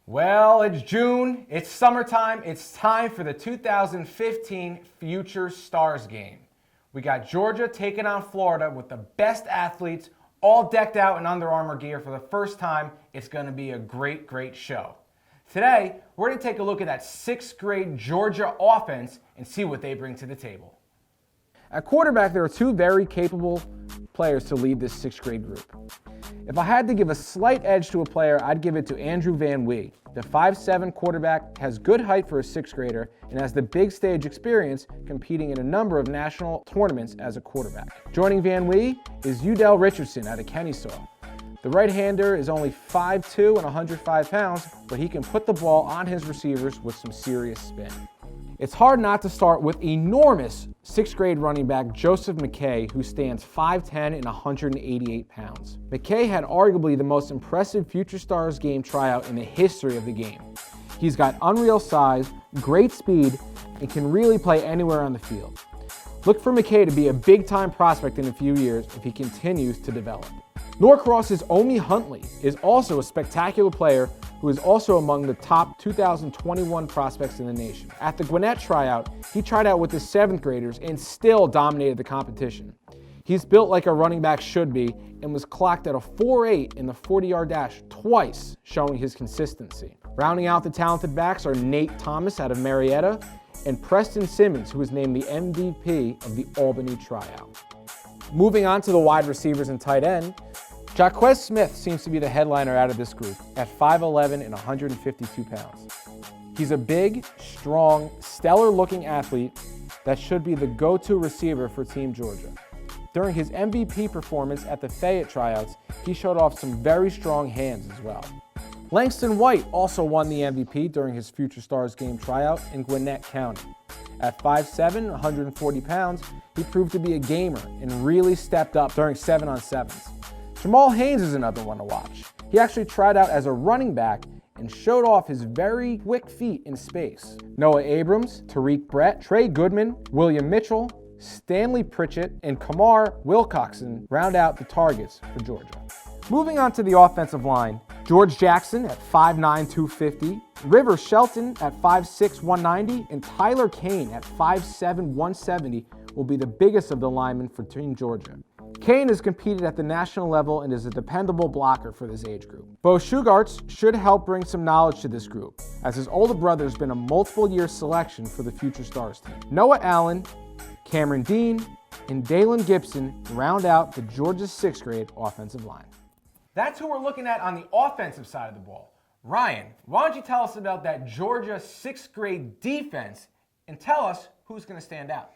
Well, it's June, it's summertime, it's time for the 2015 Future Stars game. We got Georgia taking on Florida with the best athletes, all decked out in Under Armour gear for the first time. It's going to be a great, great show. Today, we're going to take a look at that 6th grade Georgia offense and see what they bring to the table. At quarterback, there are two very capable players to lead this 6th grade group. If I had to give a slight edge to a player, I'd give it to Andrew Van Wee. The 5'7" quarterback has good height for a 6th grader and has the big stage experience competing in a number of national tournaments as a quarterback. Joining Van Wee is Udell Richardson out of Kennesaw. The right-hander is only 5'2" and 105 pounds, but he can put the ball on his receivers with some serious spin. It's hard not to start with enormous 6th grade running back Joseph McKay, who stands 5'10" and 188 pounds. McKay had arguably the most impressive Future Stars game tryout in the history of the game. He's got unreal size, great speed, and can really play anywhere on the field. Look for McKay to be a big-time prospect in a few years if he continues to develop. Norcross's Omi Huntley is also a spectacular player who is also among the top 2021 prospects in the nation. At the Gwinnett tryout, he tried out with the 7th graders and still dominated the competition. He's built like a running back should be and was clocked at a 4.8 in the 40-yard dash twice, showing his consistency. Rounding out the talented backs are Nate Thomas out of Marietta and Preston Simmons, who was named the MVP of the Albany tryout. Moving on to the wide receivers and tight end, Jaquez Smith seems to be the headliner out of this group at 5'11" and 152 pounds. He's a big, strong, stellar-looking athlete that should be the go-to receiver for Team Georgia. During his MVP performance at the Fayette tryouts, he showed off some very strong hands as well. Langston White also won the MVP during his Future Stars game tryout in Gwinnett County. At 5'7", 140 pounds, he proved to be a gamer and really stepped up during 7-on-7s. Jamal Haynes is another one to watch. He actually tried out as a running back and showed off his very quick feet in space. Noah Abrams, Tariq Brett, Trey Goodman, William Mitchell, Stanley Pritchett, and Kamar Wilcoxon round out the targets for Georgia. Moving on to the offensive line, George Jackson at 5'9", 250, River Shelton at 5'6", 190, and Tyler Kane at 5'7", 170 will be the biggest of the linemen for Team Georgia. Kane has competed at the national level and is a dependable blocker for this age group. Bo Shugarts should help bring some knowledge to this group, as his older brother has been a multiple-year selection for the Future Stars team. Noah Allen, Cameron Dean, and Dalen Gibson round out the Georgia 6th grade offensive line. That's who we're looking at on the offensive side of the ball. Ryan, why don't you tell us about that Georgia 6th grade defense and tell us who's going to stand out.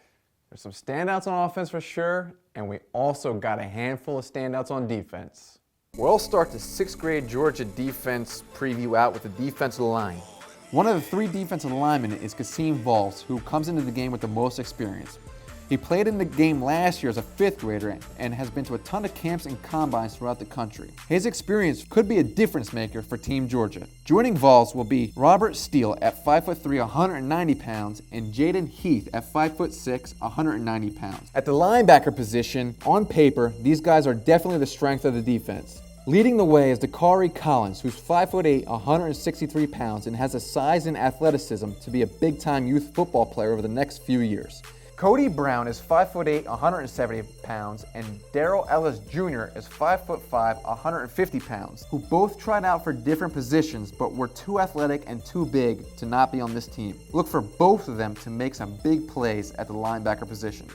There's some standouts on offense for sure, and we also got a handful of standouts on defense. We'll start the 6th grade Georgia defense preview out with the defensive line. One of the 3 defensive linemen is Kasim Vols, who comes into the game with the most experience. He played in the game last year as a 5th grader and has been to a ton of camps and combines throughout the country. His experience could be a difference maker for Team Georgia. Joining Vols will be Robert Steele at 5'3", 190 pounds, and Jaden Heath at 5'6", 190 pounds. At the linebacker position, on paper, these guys are definitely the strength of the defense. Leading the way is Dakari Collins, who's 5'8", 163 pounds, and has the size and athleticism to be a big-time youth football player over the next few years. Cody Brown is 5'8", 170 pounds, and Darrell Ellis Jr. is 5'5", 150 pounds, who both tried out for different positions but were too athletic and too big to not be on this team. Look for both of them to make some big plays at the linebacker position.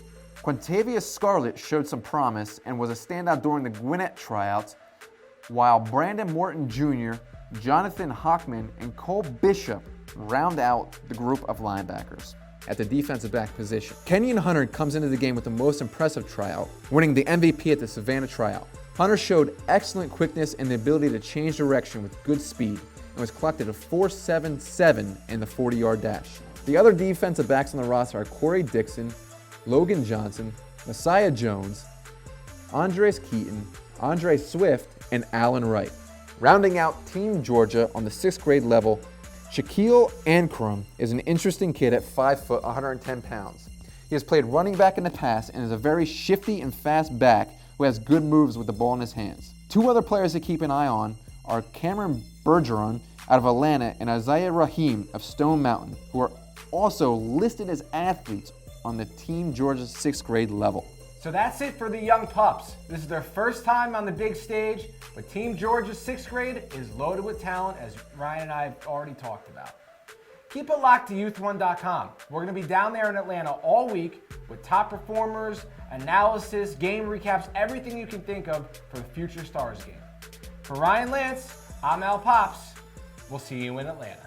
Quintavious Scarlett showed some promise and was a standout during the Gwinnett tryouts, while Brandon Morton Jr., Jonathan Hockman, and Cole Bishop round out the group of linebackers. At the defensive back position, Kenyon Hunter comes into the game with the most impressive tryout, winning the MVP at the Savannah tryout. Hunter showed excellent quickness and the ability to change direction with good speed and was clocked at a 4.77 in the 40-yard dash. The other defensive backs on the roster are Corey Dixon, Logan Johnson, Messiah Jones, Andres Keaton, Andre Swift, and Alan Wright. Rounding out Team Georgia on the 6th grade level, Shaquille Ankrum is an interesting kid at 5 foot, 110 pounds. He has played running back in the past and is a very shifty and fast back who has good moves with the ball in his hands. Two other players to keep an eye on are Cameron Bergeron out of Atlanta and Isaiah Rahim of Stone Mountain, who are also listed as athletes on the Team Georgia 6th grade level. So that's it for the young pups. This is their first time on the big stage, but Team Georgia 6th grade is loaded with talent, as Ryan and I have already talked about. Keep it locked to youth1.com. We're going to be down there in Atlanta all week with top performers, analysis, game recaps, everything you can think of for the Future Stars game. For Ryan Lance, I'm Al Pops. We'll see you in Atlanta.